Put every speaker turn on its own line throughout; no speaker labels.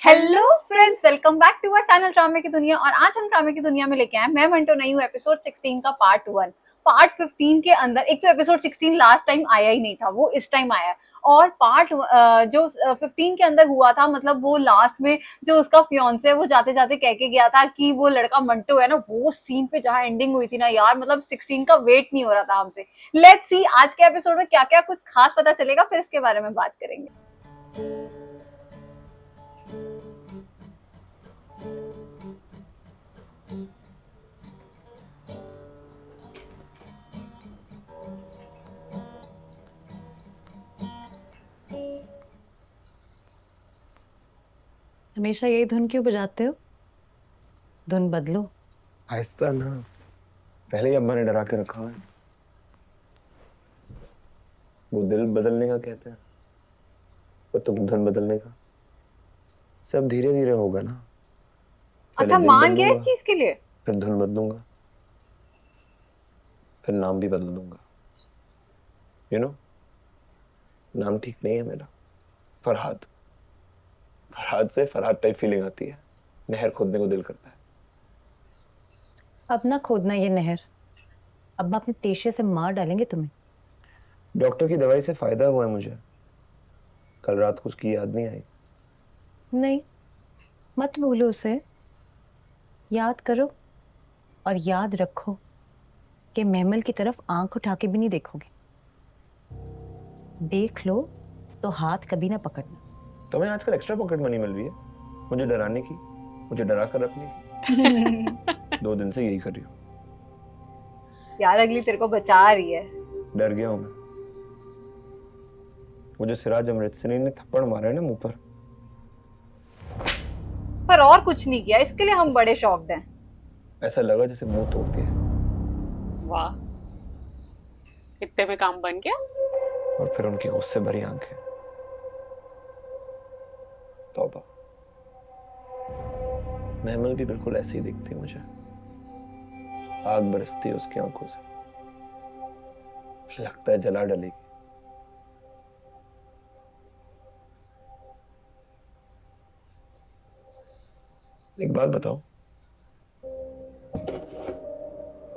Hello friends, welcome back to our channel ड्रामे की दुनिया। और आज हम ड्रामे की दुनिया में लेके आए, मैं मंटो नई हूँ, एपिसोड 16 का पार्ट 1। पार्ट 15 के अंदर एक तो एपिसोड 16 लास्ट टाइम आया ही नहीं था, वो इस टाइम आया है। और पार्ट जो 15 के अंदर हुआ था, मतलब वो लास्ट में जो उसका फियांसे है वो जाते जाते कह के गया था कि वो लड़का मंटो है ना, वो सीन पे जहाँ एंडिंग हुई थी ना यार, मतलब 16 का वेट नहीं हो रहा था हमसे। लेट्स सी आज के एपिसोड में क्या क्या कुछ खास पता चलेगा, फिर इसके बारे में बात करेंगे।
हमेशा यही धुन क्यों बजाते हो? धुन बदलो।
आहिस्ता ना, पहले ही अम्मा ने डरा के रखा है। वो दिल बदलने का कहते हैं, तो तुम धुन बदलने का। सब धीरे धीरे होगा ना। पहले
अच्छा,
दिल
मान गया इस
बदलूंगा,
चीज के लिए?
फिर धुन बदलूंगा, फिर नाम भी बदल दूंगा। यू नो, नाम ठीक नहीं है मेरा। फरहाद। फरहाद से फरहाद टाइप फीलिंग आती है। नहर खोदने को दिल करता है।
अब ना खोदना ये नहर। अब अपने तेशे से मार डालेंगे तुम्हें।
डॉक्टर की दवाई से फायदा हुआ है मुझे। कल रात को उसकी याद नहीं आई।
नहीं, मत भूलो उसे। याद करो और याद रखो कि महमल की तरफ आंख उठा के भी नहीं देखोगे। देख लो तो हाथ कभी ना पकड़ना।
तुम्हें आजकल एक्स्ट्रा पॉकेट मनी मिल रही है मुझे डराने की, मुझे डरा कर रखने की। 2 दिन से यही कर रही हूँ।
यार अगली तेरे को बचा रही है।
डर गया हूं मैं। मुझे सिराज अमृतसरी ने थप्पड़ मारा है ना मुंह पर।
पर और कुछ नहीं किया, इसके लिए हम बड़े शॉक्ड हैं।
ऐसा लगा जैसे मुंह तोड़ दिया।
वाह, इतने में काम बन गया।
और फिर उनकी गुस्से भरी आंखें। तौबा। महमल भी बिल्कुल ऐसे ही दिखती है मुझे। आग बरसती है उसकी आंखों से। लगता है जला डलेगी। एक बात बताओ,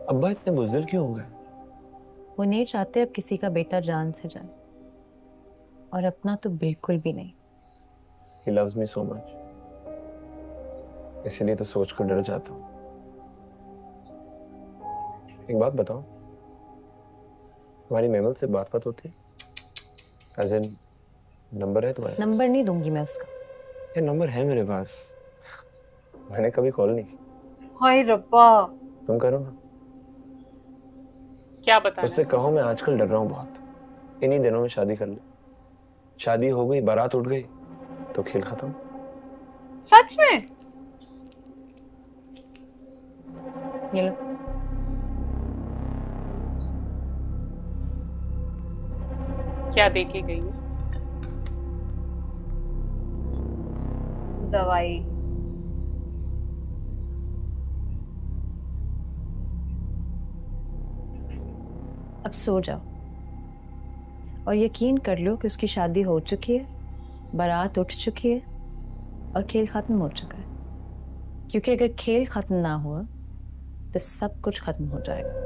अब्बा इतने बुज़दिल क्यों हो गए?
वो नहीं चाहते अब किसी का बेटा जान से जाए, और अपना तो बिल्कुल भी नहीं।
He loves me so much। इसीलिए तो सोच कर डर जाता हूँ। एक बात बताओ, तुम्हारी महमल से बात होती है? As in, नंबर है तुम्हारे पास?
नंबर नहीं दूंगी मैं उसका।
ये नंबर है मेरे पास। मैंने कभी कॉल नहीं की।
हाय रब्बा।
तुम करो ना।
क्या बताना
उससे
है?
कहो मैं आजकल डर रहा हूँ बहुत। इन्हीं दिनों में शादी कर ले। शादी हो गई, बारात उठ गई, तो खेल खत्म।
सच में?
ये लो।
क्या देके गई है?
दवाई।
अब सो जाओ और यकीन कर लो कि उसकी शादी हो चुकी है, बारात उठ चुकी है और खेल खत्म हो चुका है। क्योंकि अगर खेल खत्म ना हुआ तो सब कुछ खत्म हो जाएगा।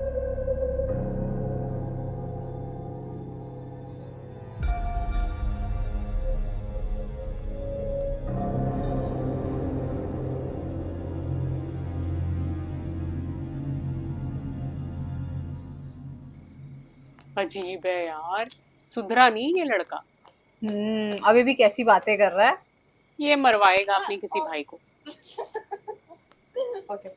अजीब है यार, सुधरा नहीं ये लड़का।
अभी भी कैसी बातें कर रहा है।
ये मरवाएगा अपने किसी भाई को।
ओके।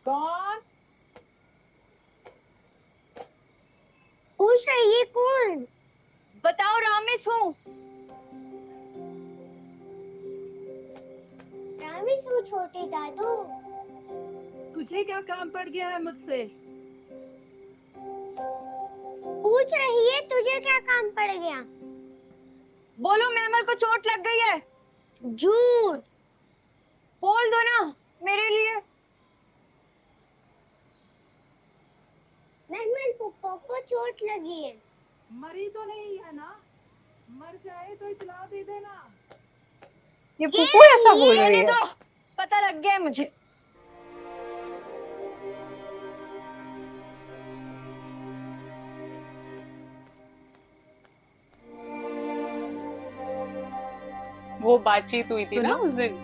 कौन?
पूछ रही है कौन?
बताओ, रामेश हूँ।
रामेश वो छोटे दादू।
तुझे क्या काम पड़ गया है मुझसे?
पूछ रही है तुझे क्या काम पड़ गया?
बोलो, महमल को चोट लग गई है।
झूठ।
बोल दो ना मेरे लिए।
महमल पुप्पो को चोट लगी है।
मरी तो नहीं है ना? मर जाए तो इतला दे देना।
ये फूफू ऐसा बोल रही है।
पता लग गया है मुझे।
वो बातचीत हुई थी ना
सुनो।
उस दिन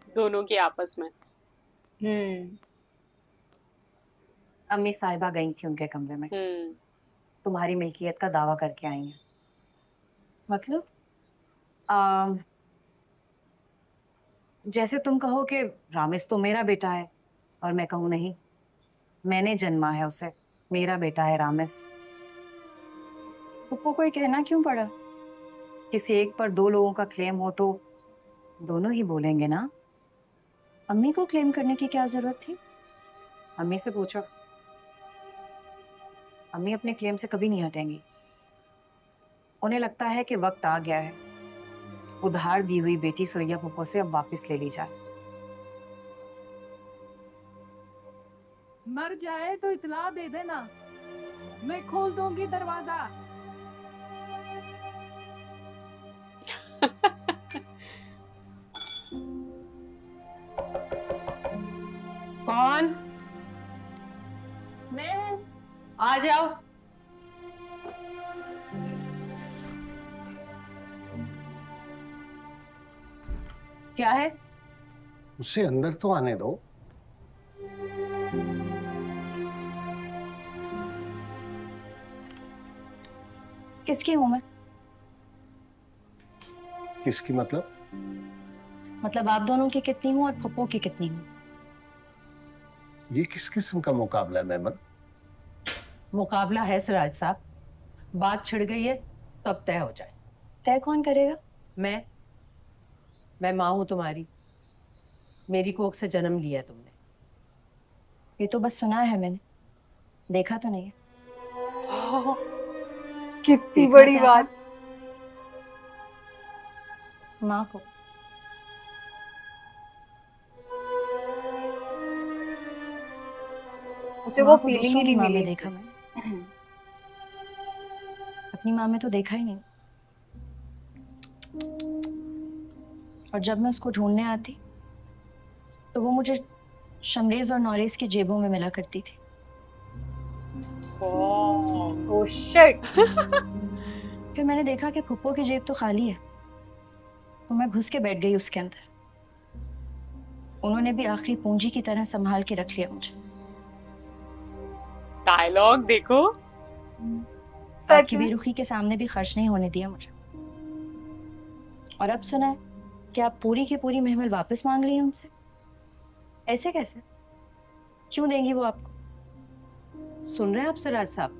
दोनों की आपस में।
अम्मी साहिबा गई थी उनके कमरे में, तुम्हारी मिल्कियत का दावा करके आई हैं। मतलब जैसे तुम कहो कि रामेश तो मेरा बेटा है और मैं कहूँ नहीं, मैंने जन्मा है उसे, मेरा बेटा है रामेश। पप्पू को ये कहना क्यों पड़ा? किसी एक पर दो लोगों का क्लेम हो तो दोनों ही बोलेंगे ना। अम्मी को क्लेम करने की क्या जरूरत थी? अम्मी से पूछो। अम्मी अपने क्लेम से कभी नहीं हटेंगी। उन्हें लगता है कि वक्त आ गया है, उधार दी हुई बेटी सुरैया पप्पू से अब वापस ले ली जाए।
मर जाए तो इतला दे देना, मैं खोल दूंगी दरवाजा।
कौन?
मैं हूँ।
आ जाओ। क्या है?
उसे अंदर तो आने दो।
किसकी हूं मैं?
किसकी मतलब?
मतलब आप दोनों की कितनी हूँ और पप्पू की कितनी हूँ?
ये किस किस्म का मुकाबला है मेमन?
मुकाबला है सिराज साहब, बात छिड़ गई है तो अब तय हो जाए।
तय कौन करेगा?
मैं माँ हूं तुम्हारी, मेरी कोख से जन्म लिया है तुमने।
ये तो बस सुना है मैंने, देखा तो नहीं है।
कितनी
देखना
बड़ी
क्या
बात।
था? माँ को।
उसे वो
माँ को
फीलिंग
दूसरों
ही
की
नहीं
माँ में
मिली
देखा मैंने, अपनी माँ में तो देखा ही नहीं। और जब मैं उसको ढूंढने आती तो वो मुझे शमरेज और नौरेज की जेबों में मिला करती थी।
Oh shit.
फिर मैंने देखा कि फुप्पो की जेब तो खाली है, तो मैं घुस के बैठ गई उसके अंदर। उन्होंने भी आखिरी पूंजी की तरह संभाल के रख लिया मुझे।
डायलॉग देखो।
सच
आपकी
में
बेरुखी के सामने भी खर्च नहीं होने दिया मुझे। और अब सुना है कि आप पूरी की पूरी महमल वापस मांग रही हैं उनसे। ऐसे कैसे? क्यों देंगी वो आपको?
सुन रहे हैं आप सिराज साहब?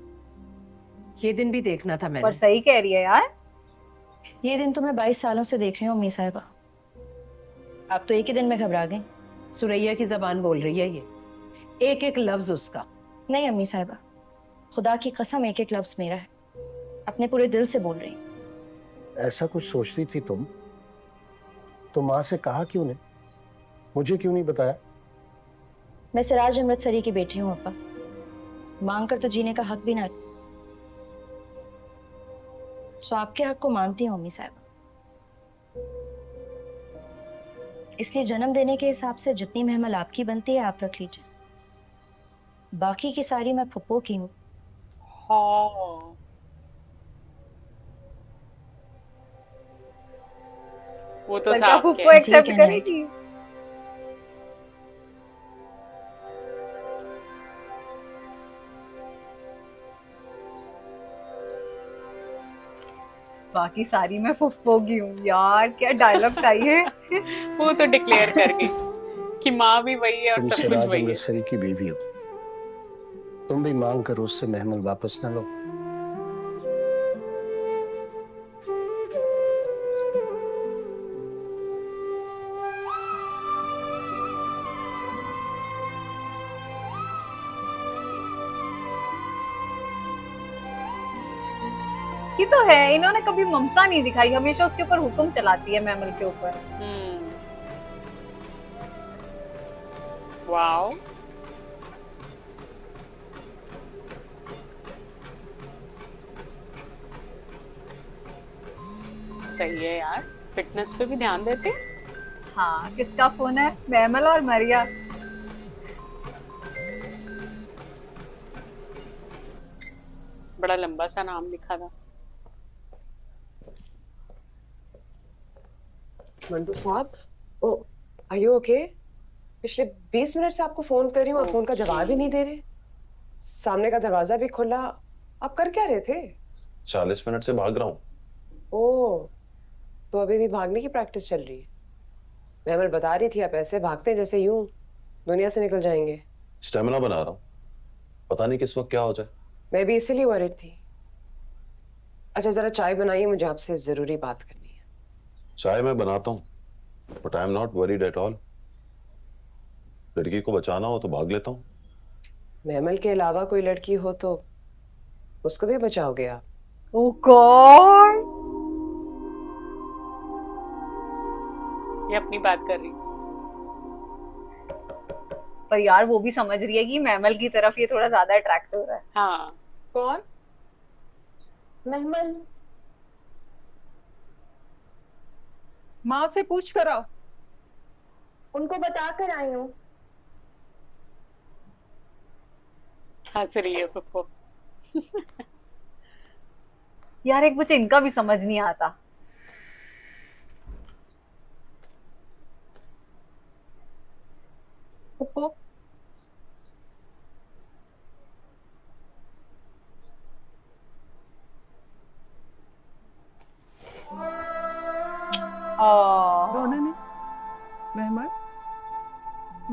ये दिन भी देखना था
पर
मैंने।
सही कह रही है यार।
ये दिन तो मैं 22 सालों से देख रही हूँ अम्मी साहिबा। आप तो एक ही दिन में घबरा गई।
सुरैया की जबान बोल रही है, ये एक एक लफ्ज उसका।
नहीं अम्मी साहिबा, खुदा की कसम एक एक लफ्ज मेरा है, अपने पूरे दिल से बोल रही हूँ।
ऐसा कुछ सोचती थी तुम तो माँ से कहा क्यों नहीं? मुझे क्यों नहीं बताया?
मैं सिराज अमृतसरी की बेटी हूँ अब्बा, मांग कर तो जीने का हक भी ना। तो आपके हक को मानती हूँ अम्मी साहिबा, इसलिए जन्म देने के हिसाब से जितनी महमल आपकी बनती है आप रख लीजिए, बाकी की सारी मैं फुप्पो की हूँ।
हाँ वो तो
पर क्या
साफ
फुप्पो
है।
इसलिए
एक्सेप्ट
कहना है
करेगी? बाकी सारी मैं फुप्पो की हूँ। यार क्या डायलॉग था ये।
वो तो डिक्लेयर कर गई कि माँ भी वही है और
तुम
सब कुछ
सिराज
वही है।
अमृतसरी की बीवी हो, तुम भी मांग करो उससे महमल वापस न लो।
ये तो है, इन्होंने कभी ममता नहीं दिखाई, हमेशा उसके ऊपर हुक्म चलाती है मैमल के ऊपर।
वाओ। सही है यार, फिटनेस पे भी ध्यान देते।
हाँ, किसका फोन है? मैमल और मरिया।
बड़ा लंबा सा नाम लिखा था।
मंटू साहब, ओ आर यू ओके? पिछले 20 मिनट से आपको फोन कर रही हूँ, आप फोन का जवाब ही नहीं दे रहे। सामने का दरवाजा भी खुला, आप कर क्या रहे थे?
40 मिनट से भाग रहा हूँ।
ओ, तो अभी भी भागने की प्रैक्टिस चल रही है। महमल बता रही थी आप ऐसे भागते हैं जैसे यूं दुनिया से निकल जाएंगे।
स्टेमिना बना रहा हूँ, पता नहीं किस वक्त क्या हो जाए।
मैं भी इसीलिए वरिड थी। अच्छा जरा चाय बनाइए, मुझे आपसे जरूरी बात करनी है।
चाय मैं बनाता हूँ, but I am not worried at all. लड़की को बचाना हो तो भाग लेता हूँ।
महमल के अलावा कोई लड़की हो तो उसको भी बचाओगे आप?
ओह गॉड,
ये अपनी बात कर रही।
पर यार वो भी समझ रही है कि मैमल की तरफ ये थोड़ा ज्यादा अट्रैक्ट हो रहा है।
हाँ,
कौन?
महमल।
माँ से पूछ कर आओ।
उनको बता कर आई हूँ।
हंस रही है फुप्पो।
यार एक बच्चे इनका भी समझ नहीं आता।
पप्पो,
रोना नहीं मेहमान,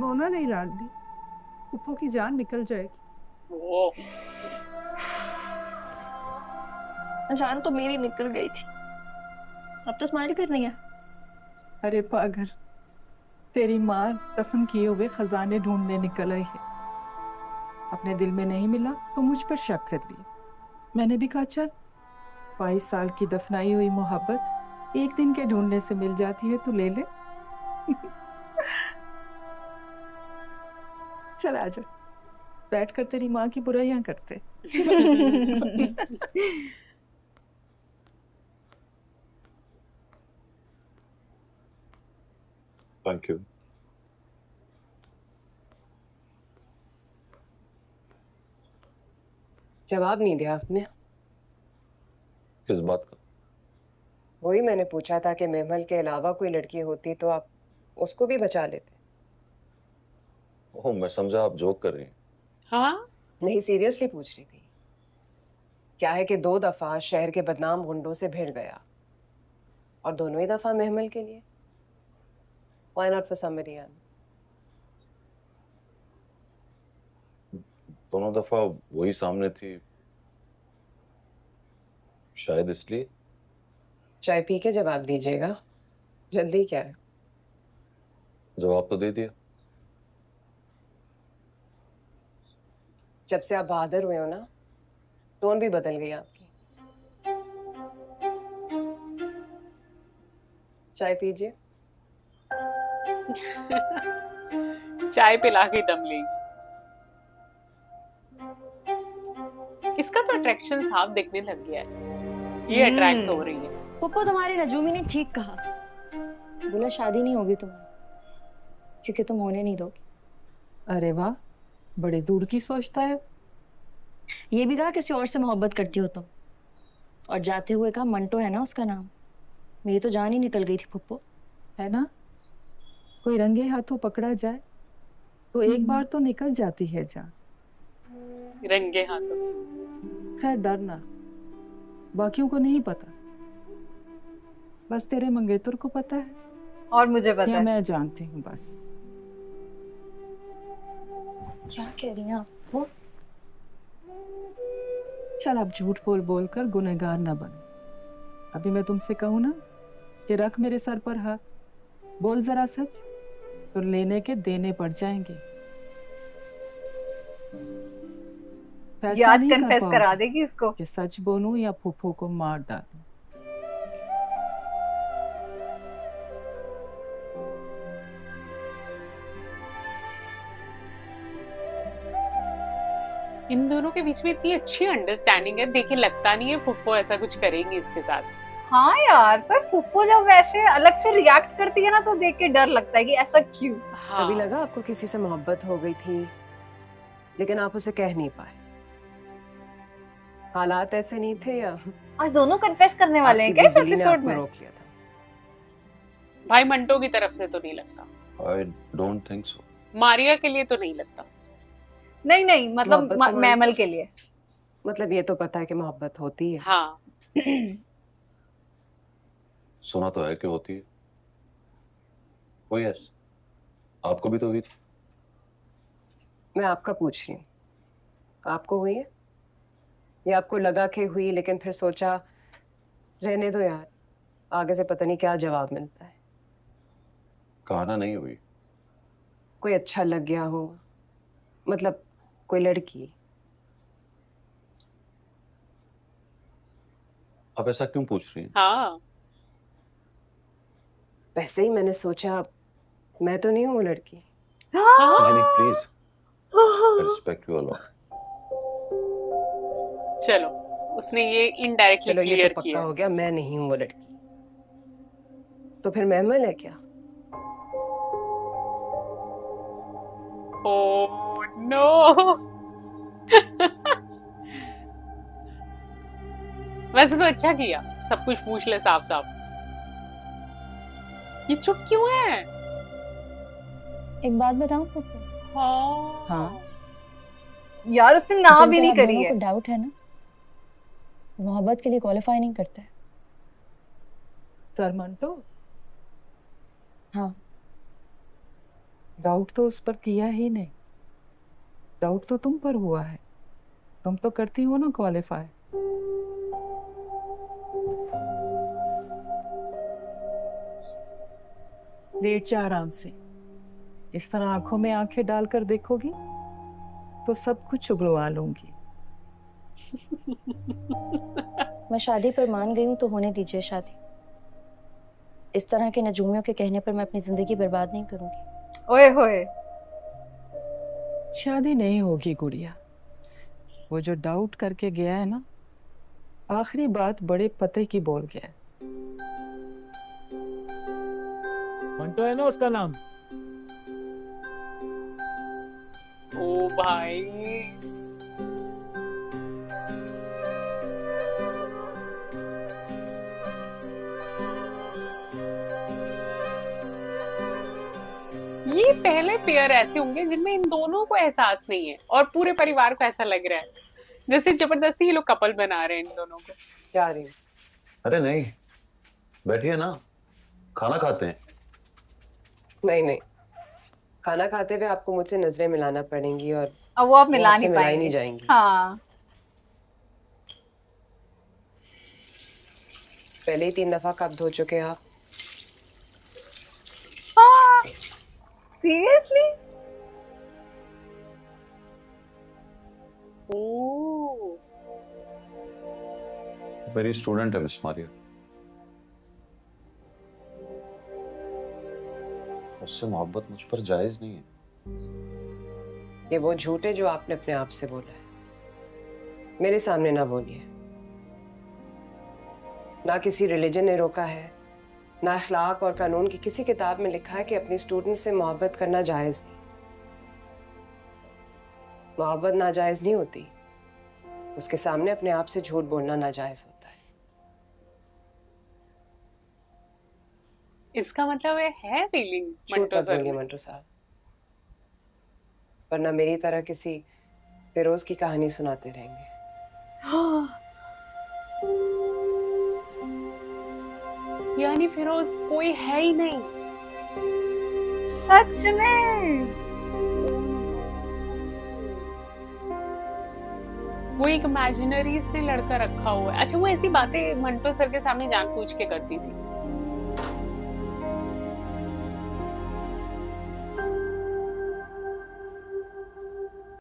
रोना नहीं लाडली, पुप्पो की जान निकल जाएगी।
ओ,
जान तो मेरी निकल गई थी, अब तो स्माइल कर रही है।
अरे पागल, तेरी माँ दफन किए हुए खजाने ढूंढने निकल आई है। अपने दिल में नहीं मिला तो मुझ पर शक कर लिया। मैंने भी कहा चल, 22 साल की दफनाई हुई मोहब्बत एक दिन के ढूंढने से मिल जाती है तो ले ले। चल आजा, बैठ कर तेरी माँ की बुराइयां करते।
Thank you.
जवाब नहीं दिया आपने।
किस बात का?
वही मैंने पूछा था कि महमल के अलावा कोई लड़की होती तो आप उसको भी बचा लेते।
ओह, मैं समझा आप जोक कर रही हैं।
हाँ,
नहीं, सीरियसली पूछ रही थी। क्या है कि 2 दफा शहर के बदनाम गुंडों से भिड़ गया और दोनों ही दफा महमल के लिए। Why not for somebody else?
दोनों दफा वही सामने थी, शायद इसलिए।
चाय पी के जवाब दीजिएगा, जल्दी क्या है?
जवाब तो दे दिया।
जब से आप बहादुर हुए हो ना, टोन भी बदल गई आपकी। चाय पीजिए।
चाय पिला के दम लेगी। इसका तो अट्रैक्शन साफ दिखने लग गया है, ये अट्रैक्ट हो रही है।
पप्पो, तुम्हारी नजूमी ने ठीक कहा, बोला शादी नहीं होगी तुम्हारी क्योंकि तुम होने नहीं दोगी।
अरे वाह, बड़े दूर की सोचता है।
ये भी कहा किसी और से मोहब्बत करती हो तुम, और जाते हुए कहा मंटो है ना उसका नाम। मेरी तो जान ही निकल गई थी पप्पो।
है ना, कोई रंगे हाथों पकड़ा जाए तो एक बार तो निकल जाती है जान।
रंगे हाथों।
खैर डरना, बाकियों को नहीं पता, बस तेरे मंगेतर को पता है
और मुझे पता
या
है।
मैं जानती हूँ बस।
क्या कह रही हैं आप? वो
चल अब झूठ बोल बोल कर गुनहगार न बन। अभी मैं तुमसे कहूँ ना कि रख मेरे सर पर हाथ, बोल जरा सच, तो लेने के देने पड़ जाएंगे। फैसला
याद
नहीं कर
कन्फेस करा
पाओगे
देगी इसको।
कि सच बोलूं या फूफू को मार डालूं।
इन दोनों के बीच में इतनी अच्छी अंडरस्टैंडिंग है, देखिए लगता नहीं है फुफ्फो ऐसा कुछ करेंगी इसके साथ।
हाँ यार, पर फूफो जब वैसे अलग से रिएक्ट करती है ना तो देख के डर लगता है कि ऐसा क्यों।
हाँ
कभी लगा आपको किसी से मोहब्बत हो गई थी लेकिन आप उसे कह नहीं पाए? हालात ऐसे नहीं थे या
आज दोनों कन्फेस करने वाले हैं
आपकी
क्या इस
बिजली ने
एपिसोड
आपको
में?
रोक लिया था?
भाई मंटो की तरफ से तो नहीं लगता,
I don't think so.
Maria के लिए तो नहीं लगता।
नहीं नहीं, मतलब
मोहब्बत को मानते
मैमल
हो?
के लिए।
मतलब ये तो पता है कि मोहब्बत होती है।
हाँ
सुना तो है कि होती है। ओ यस, आपको भी तो हुई थी।
मैं आपका पूछ रही हूँ, आपको हुई है या आपको लगा कि हुई लेकिन फिर सोचा रहने दो यार, आगे से पता नहीं क्या जवाब मिलता है?
कहाना नहीं हुई।
कोई अच्छा लग गया हो, मतलब कोई लड़की?
आप ऐसा क्यों पूछ रही हैं?
हाँ
वैसे ही मैंने सोचा मैं तो नहीं हूँ वो लड़की।
नहीं नहीं please, I respect you a lot.
चलो, उसने ये इनडायरेक्टली
चलो ये
क्लियर
तो पक्का
किया।
हो गया, मैं नहीं हूँ वो लड़की। तो फिर महमल है क्या?
ओह नो वैसे तो अच्छा किया, सब कुछ पूछ ले साफ साफ। ये चुप क्यों है?
एक बात बताऊं पप्पू,
हाँ
हाँ।
यार उसने ना
जिन
भी
पर
नहीं
आप
करी
दोनों
है।
को डाउट है ना, मोहब्बत के लिए क्वालिफाई नहीं करता है।
सरमंटो,
हाँ,
डाउट तो उस पर किया ही नहीं, डाउट तो तुम पर हुआ है। तुम तो करती हो ना क्वालिफाई। लेट जा आराम से। इस तरह आंखों में आंखें डालकर देखोगी तो सब कुछ उगलवा लूंगी।
मैं शादी पर मान गई हूँ तो होने दीजिए शादी। इस तरह के नजूमियों के कहने पर मैं अपनी जिंदगी बर्बाद नहीं करूंगी।
ओए होए,
शादी नहीं होगी गुड़िया। वो जो डाउट करके गया है ना, आखिरी बात बड़े पते की बोल गया है।
मंटो है ना उसका नाम?
ओ भाई, ये पहले पेयर ऐसे होंगे जिनमें इन दोनों को एहसास नहीं है और पूरे परिवार को ऐसा लग रहा है जैसे जबरदस्ती ये लोग कपल बना रहे हैं इन दोनों को।
जा रही हूँ।
अरे नहीं, बैठिए ना, खाना खाते हैं।
नहीं नहीं, खाना खाते हुए आपको मुझसे नजरें मिलाना पड़ेंगी और
अब वो आप
वो
मिला
आपसे
नहीं
मिलाई
पाएंगे।
नहीं जाएंगी।
हाँ,
पहले ही 3 दफा कप धो चुके हैं आप।
सीरियसली?
ओ
मेरी स्टूडेंट है मिस मारिया, उससे मोहब्बत मुझ पर जायज नहीं है।
ये वो झूठ है जो आपने अपने आप से बोला है, मेरे सामने ना बोलिए। ना किसी रिलीजन ने रोका है, ना अखलाक और कानून की किसी किताब में लिखा है कि अपनी स्टूडेंट से मोहब्बत करना जायज नहीं। मोहब्बत नाजायज नहीं होती, उसके सामने अपने आप से झूठ बोलना नाजायज होता है।
इसका मतलब है फीलिंग
झूठ
मंटो
मत
सर
बोलिए
में।
मंटो साहब, वरना मेरी तरह किसी फिरोज की कहानी सुनाते रहेंगे।
यानी फिरोज कोई है ही नहीं।
सच में?
वो एक इमेजिनरी इसने लड़का रखा हुआ है। अच्छा, वो ऐसी बातें मंटो सर के सामने जानबूझ के करती थी।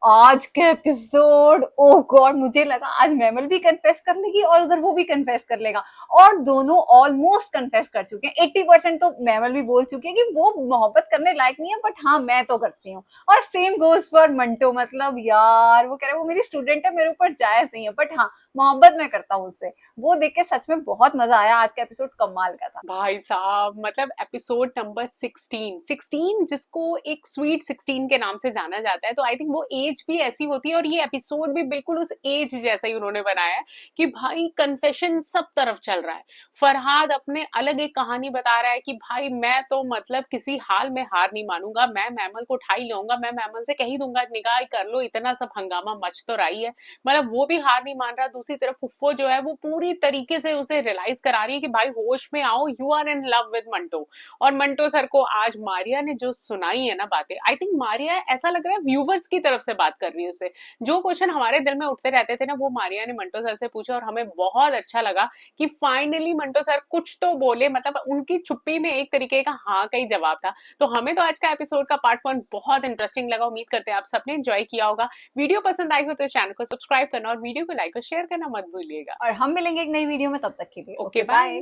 आज के एपिसोड, ओ गॉड, मुझे लगा आज मैमल भी कन्फेस कर लेगी और उधर वो भी कन्फेस कर लेगा, और दोनों ऑलमोस्ट कन्फेस कर चुके हैं। 80% तो मैमल भी बोल चुकी है कि वो मोहब्बत करने लायक नहीं है, बट हाँ मैं तो करती हूँ। और सेम गोज फॉर मंटो, मतलब यार वो कह रहा है वो मेरी स्टूडेंट है, मेरे ऊपर जायज नहीं है, बट हाँ मोहब्बत मैं करता हूँ उससे। वो देख के सच में बहुत मजा आया, आज का एपिसोड कमाल का था।
भाई साहब मतलब एपिसोड नंबर 16 जिसको एक स्वीट 16 के नाम से जाना जाता है, तो आई थिंक वो एज भी ऐसी होती है और ये एपिसोड भी बिल्कुल उस एज जैसा ही उन्होंने बनाया है कि भाई कन्फेशन सब तरफ चल रहा है। फरहाद अपने अलग एक कहानी बता रहा है कि भाई मैं तो मतलब किसी हाल में हार नहीं मानूंगा, मैं मैमल को उठा ही लूंगा, मैं मैमल से कह ही दूंगा निकाह कर लो, इतना सब हंगामा मच तो रही है। मतलब वो भी हार नहीं मान रहा। दूसरी तरफ फुफ्फो जो है वो पूरी तरीके से उसे रियलाइज करा रही है कि भाई होश में आओ, you are in love with Manto. और मंटो सर को आज मारिया ने जो सुनाई है ना बातें, आई थिंक मारिया ऐसा लग रहा है व्यूवर्स की तरफ से बात कर रही है उसे। जो क्वेश्चन हमारे दिल में उठते रहते थे ना, वो मारिया ने मंटो सर से पूछा और हमें बहुत अच्छा लगा कि फाइनली मंटो सर कुछ तो बोले। मतलब उनकी चुप्पी में एक तरीके का हाँ का ही जवाब था। तो हमें तो आज का एपिसोड का पार्ट 1 बहुत इंटरेस्टिंग लगा। उम्मीद करते हैं आप सबने एंजॉय किया होगा। वीडियो पसंद आई हो तो चैनल को सब्सक्राइब करना और वीडियो को लाइक और शेयर करना मत भूलिएगा।
और हम मिलेंगे एक नई वीडियो में, तब तक के लिए
ओके बाय।